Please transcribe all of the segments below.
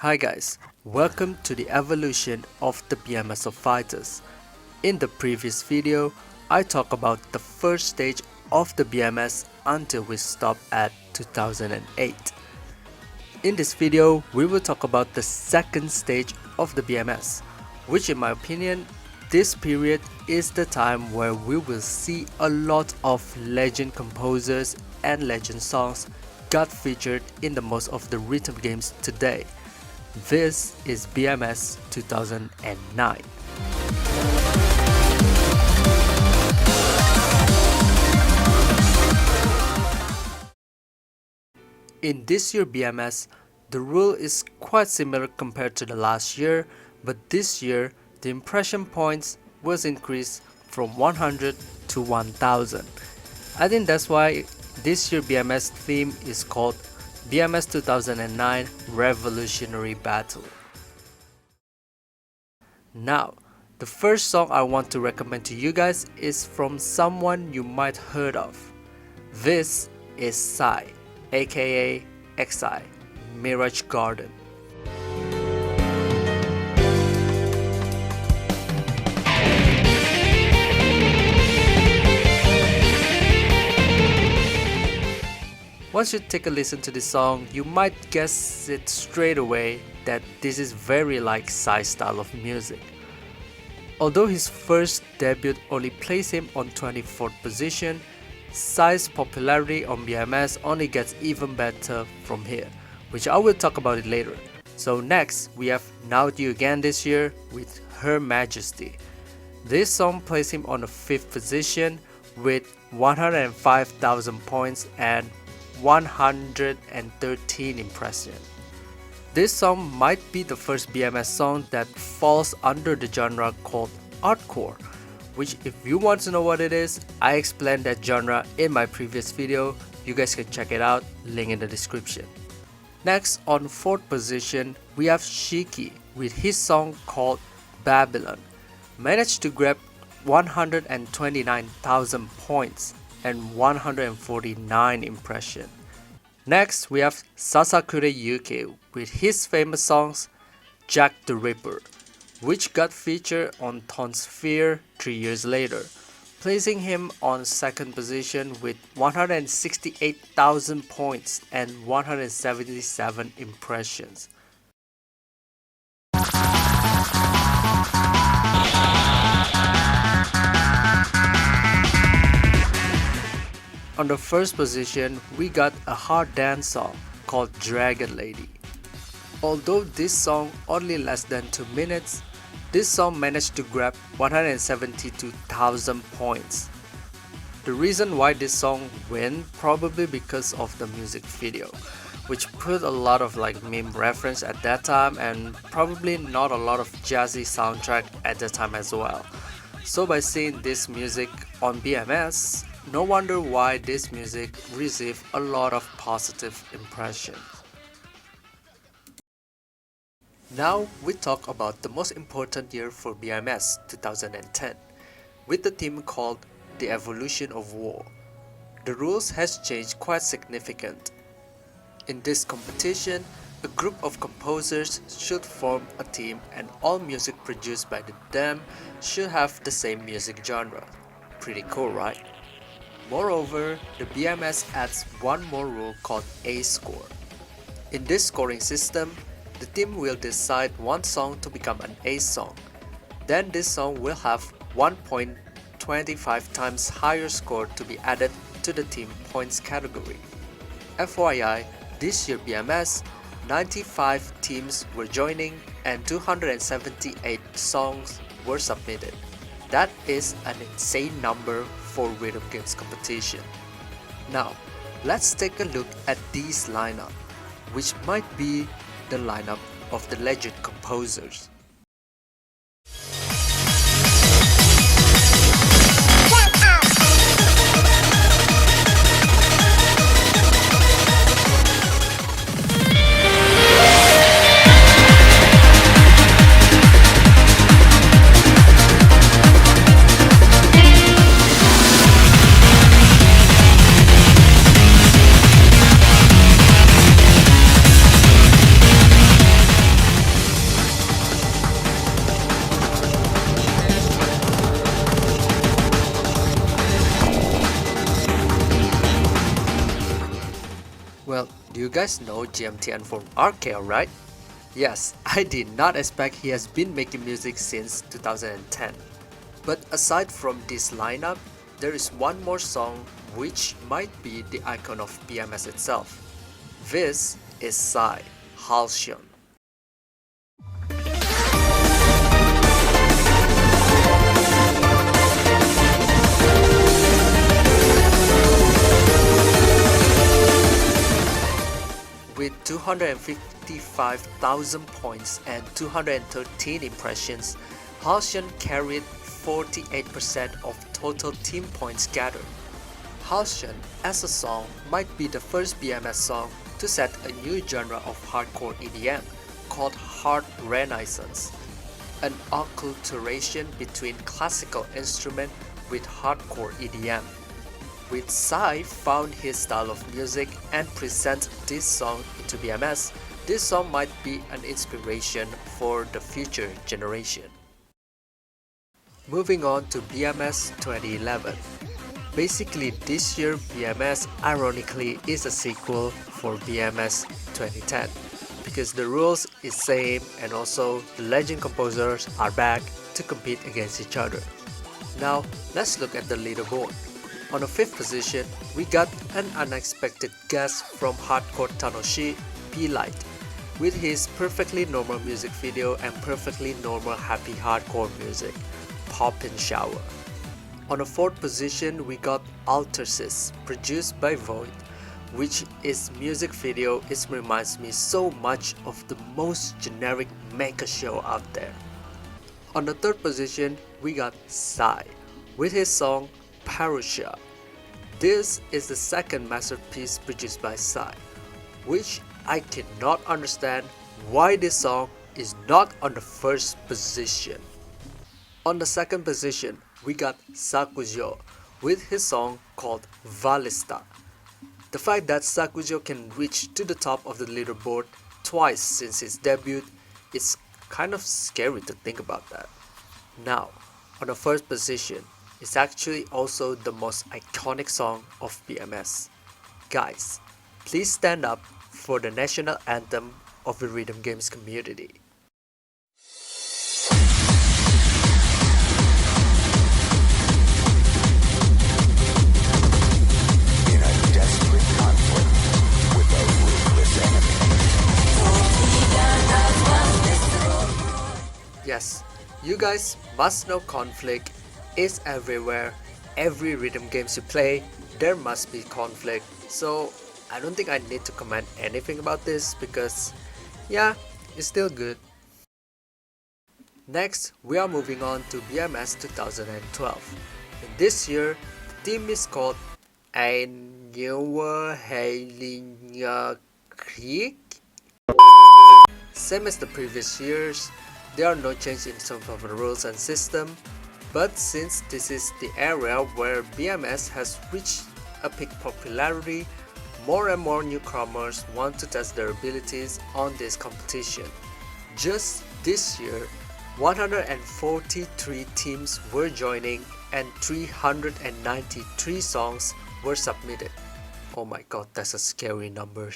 Hi guys, welcome to the evolution of the BMS of fighters. In the previous video, I talked about the first stage of the BMS until we stop at 2008. In this video, we will talk about the second stage of the BMS, which in my opinion, this period is the time where we will see a lot of legend composers and legend songs got featured in the most of the rhythm games today. This is BMS 2009. In this year BMS, the rule is quite similar compared to the last year, but this year the impression points was increased from 100 to 1000. I think that's why this year BMS theme is called BMS 2009 Revolutionary Battle. Now, the first song I want to recommend to you guys is from someone you might heard of. This is Psy, aka XI, Mirage Garden. Once you take a listen to this song, you might guess it straight away that this is very like Psy's style of music. Although his first debut only placed him on 24th position, Psy's popularity on BMS only gets even better from here, which I will talk about it later. So next, we have Now You Again this year with Her Majesty. This song placed him on the 5th position with 105,000 points and 113 impressions. This song might be the first BMS song that falls under the genre called Artcore, which if you want to know what it is, I explained that genre in my previous video. You guys can check it out, link in the description. Next, on 4th position, we have Shiki with his song called Babylon. Managed to grab 129,000 points and 149 impressions. Next, we have Sasakure Yuki with his famous songs Jack the Ripper, which got featured on Tonsphere 3 years later, placing him on 2nd position with 168,000 points and 177 impressions. On the 1st position, we got a hard dance song called Dragon Lady. Although this song only less than 2 minutes, this song managed to grab 172,000 points. The reason why this song win probably because of the music video, which put a lot of meme reference at that time and probably not a lot of jazzy soundtrack at that time as well. So by seeing this music on BMS, no wonder why this music received a lot of positive impressions. Now we talk about the most important year for BMS 2010, with the theme called The Evolution of War. The rules has changed quite significant. In this competition, a group of composers should form a team and all music produced by them should have the same music genre. Pretty cool, right? Moreover, the BMS adds one more rule called A-score. In this scoring system, the team will decide one song to become an A song. Then this song will have 1.25 times higher score to be added to the team points category. FYI, this year BMS, 95 teams were joining and 278 songs were submitted. That is an insane number for rhythm games competition. Now, let's take a look at these lineup, which might be the lineup of the legend composers. You guys know GMTN from Arcade, right? Yes, I did not expect he has been making music since 2010. But aside from this lineup, there is one more song which might be the icon of BMS itself. This is Psy, Halcyon. With 255,000 points and 213 impressions, Halcyon carried 48% of total team points gathered. Halcyon as a song might be the first BMS song to set a new genre of hardcore EDM called Hard Renaissance, an acculturation between classical instrument with hardcore EDM. With Psy found his style of music and present this song into BMS, this song might be an inspiration for the future generation. Moving on to BMS 2011. Basically this year BMS ironically is a sequel for BMS 2010 because the rules is same and also the legend composers are back to compete against each other. Now let's look at the leaderboard. On the 5th position, we got an unexpected guest from Hardcore Tanoshi, P-Light, with his perfectly normal music video and perfectly normal happy hardcore music, Poppin' Shower. On the 4th position, we got Altersys, produced by Void, which his music video reminds me so much of the most generic mecha show out there. On the 3rd position, we got Psy, with his song Parusha. This is the second masterpiece produced by Psy, which I cannot understand why this song is not on the 1st position. On the 2nd position, we got Sakujo with his song called Valista. The fact that Sakujo can reach to the top of the leaderboard twice since his debut is kind of scary to think about that. Now, on the 1st position, it's actually also the most iconic song of BMS. Guys, please stand up for the national anthem of the rhythm games community. In a desperate conflict with a ruthless enemy. Yes, you guys must know conflict is everywhere. Every rhythm games you play, there must be conflict. So I don't think I need to comment anything about this because yeah, it's still good. Next, we are moving on to BMS 2012. In this year, the theme is called Ein Neuer Heiliger Krieg. Same as the previous years, there are no change in terms of the rules and system. But since this is the area where BMS has reached a peak popularity, more and more newcomers want to test their abilities on this competition. Just this year, 143 teams were joining and 393 songs were submitted. Oh my god, that's a scary number.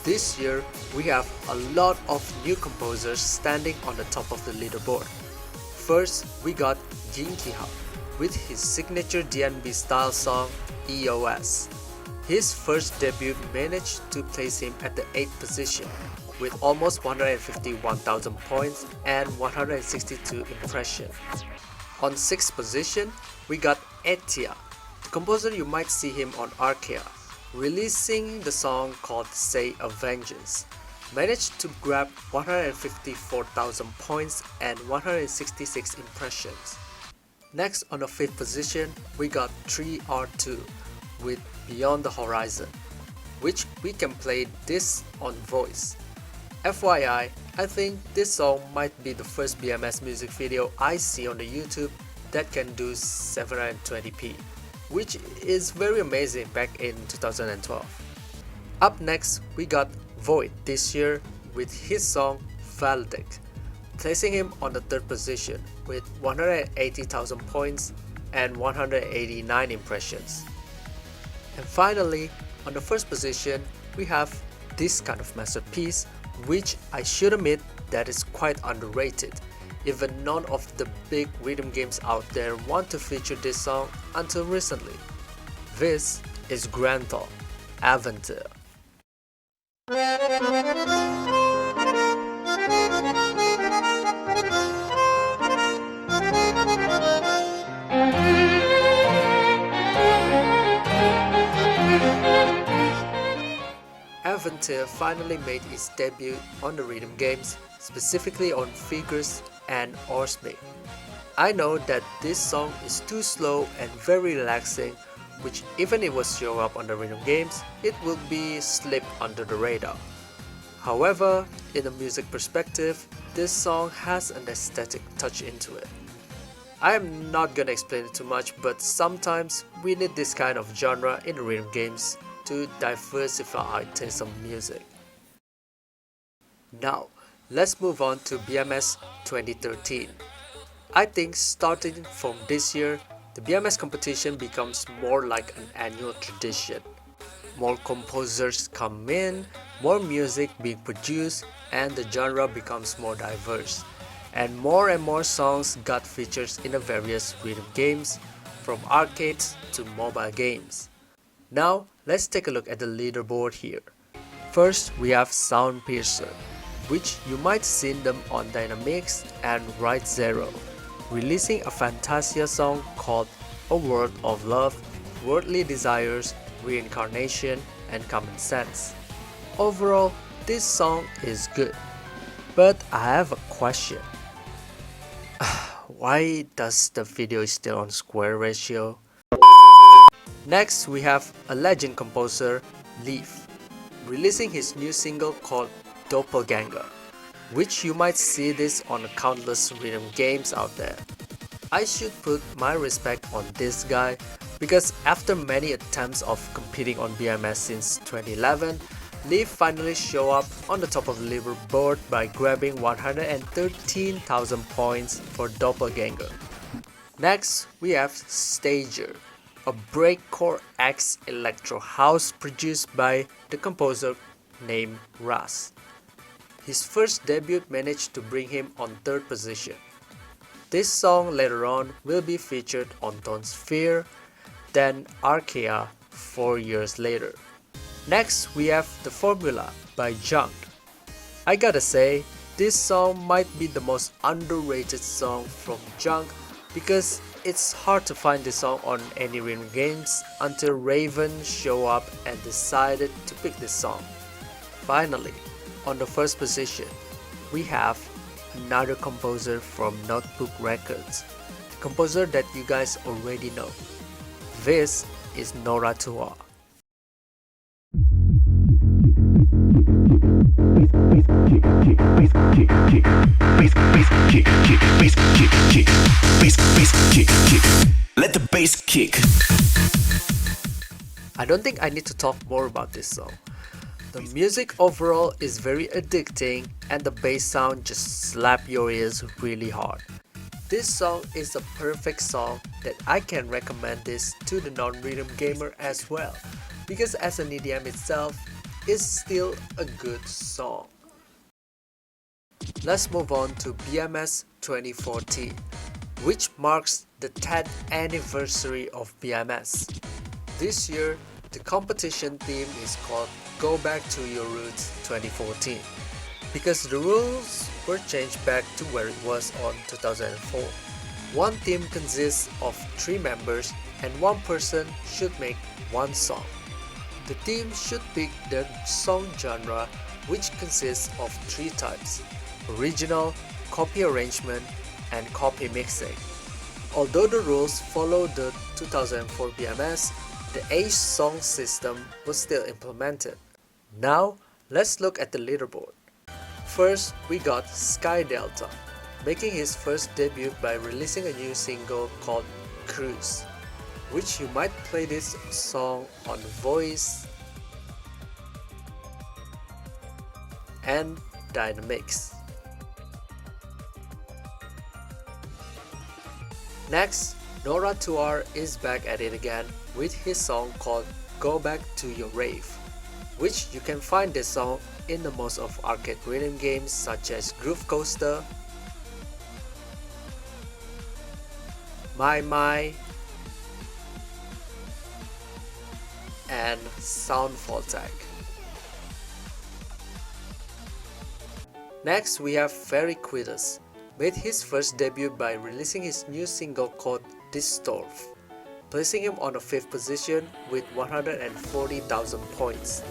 This year, we have a lot of new composers standing on the top of the leaderboard. First, we got Jinkiha with his signature DNB style song EOS. His first debut managed to place him at the 8th position with almost 151,000 points and 162 impressions. On 6th position, we got Etia, the composer you might see him on Arcade, releasing the song called Say a Vengeance. Managed to grab 154,000 points and 166 impressions. Next on the 5th position, we got 3R2 with Beyond the Horizon, which we can play this on voice. FYI, I think this song might be the first BMS music video I see on the YouTube that can do 720p, which is very amazing back in 2012. Up next, we got Void this year with his song Valdek, placing him on the 3rd position with 180,000 points and 189 impressions. And finally, on the 1st position, we have this kind of masterpiece, which I should admit that is quite underrated. Even none of the big rhythm games out there want to feature this song until recently. This is Grand Thought, Aventure. Aventure finally made its debut on the rhythm games, specifically on Figures and Orsme. I know that this song is too slow and very relaxing, which even if it was show up on the rhythm games, it will be slip under the radar. However, in a music perspective, this song has an aesthetic touch into it. I am not gonna explain it too much, but sometimes we need this kind of genre in rhythm games to diversify our taste of music. Now, let's move on to BMS 2013. I think starting from this year, the BMS competition becomes more like an annual tradition. More composers come in, more music being produced, and the genre becomes more diverse. And more songs got features in the various rhythm games, from arcades to mobile games. Now, let's take a look at the leaderboard here. First, we have Soundpiercer, which you might seen them on Dynamics and Right Zero, releasing a Fantasia song called A World of Love, Worldly Desires, Reincarnation, and Common Sense. Overall, this song is good, but I have a question. Why does the video still on square ratio? Next, we have a legend composer, Leaf, releasing his new single called Doppelganger, which you might see this on countless rhythm games out there. I should put my respect on this guy because after many attempts of competing on BMS since 2011, Leaf finally showed up on the top of the leaderboard by grabbing 113,000 points for Doppelganger. Next, we have Stager, a breakcore X electro house produced by the composer named Ras. His first debut managed to bring him on 3rd position. This song later on will be featured on Don't Sphere, then Archaea 4 years later. Next, we have The Formula by Junk. I gotta say, this song might be the most underrated song from Junk because it's hard to find this song on any rhythm games until Raven showed up and decided to pick this song. Finally, on the 1st position, we have another composer from Notebook Records, the composer that you guys already know. This is Nora Tua. Let the bass kick. I don't think I need to talk more about this song. The music overall is very addicting and the bass sound just slap your ears really hard. This song is a perfect song that I can recommend this to the non-rhythm gamer as well, because as an EDM itself, it's still a good song. Let's move on to BMS 2014, which marks the 10th anniversary of BMS. This year, the competition theme is called Go Back to Your Roots 2014, because the rules were changed back to where it was on 2004. One team consists of 3 members and one person should make one song. The team should pick the song genre, which consists of 3 types: original, copy arrangement, and copy mixing. Although the rules follow the 2004 BMS, the Age song system was still implemented. Now, let's look at the leaderboard. First, we got Sky Delta, making his first debut by releasing a new single called Cruise, which you might play this song on Voice and Dynamics. Next, Nora Tuar is back at it again with his song called Go Back to Your Rave, which you can find this song in the most of arcade rhythm games such as Groove Coaster, My, and Soundfall Tag. Next we have Enquiries, made his first debut by releasing his new single called Distorf, placing him on the 5th position with 140,000 points.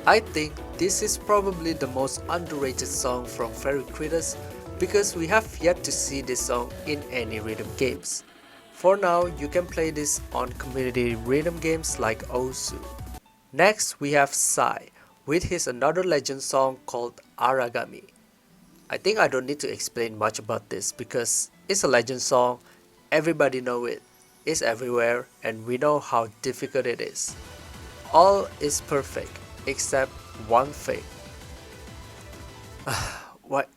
I think this is probably the most underrated song from Enquiries because we have yet to see this song in any rhythm games. For now, you can play this on community rhythm games like BOFU. Next we have Psy with his another legend song called Aragami. I think I don't need to explain much about this because it's a legend song, everybody know it, it's everywhere, and we know how difficult it is. All is perfect except one thing.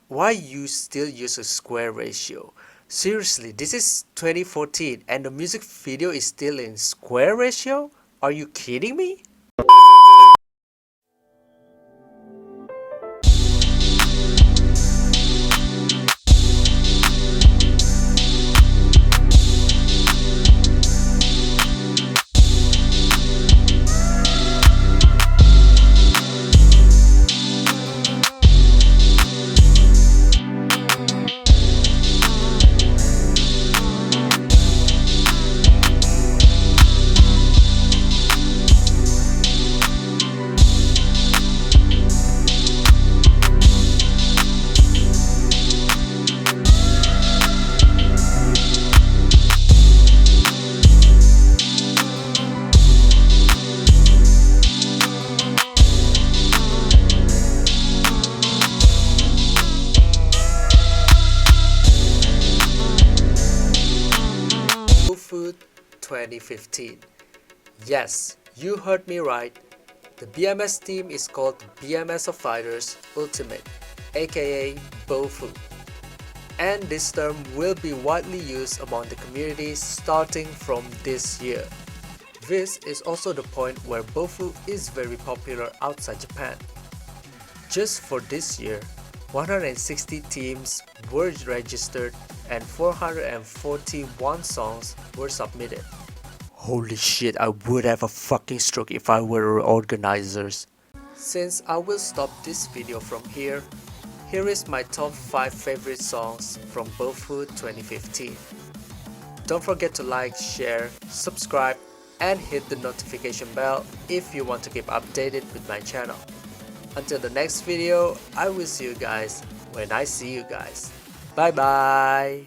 Why you still use a square ratio? Seriously, this is 2014 and the music video is still in square ratio? Are you kidding me? BOFU 2015. Yes, you heard me right. The BMS team is called BMS of Fighters Ultimate, aka BOFU. And this term will be widely used among the community starting from this year. This is also the point where BOFU is very popular outside Japan. Just for this year, 160 teams were registered and 441 songs were submitted. Holy shit, I would have a fucking stroke if I were organizers. Since I will stop this video from here, here is my top 5 favorite songs from BOFU 2015. Don't forget to like, share, subscribe, and hit the notification bell if you want to keep updated with my channel. Until the next video, I will see you guys when I see you guys. Bye bye!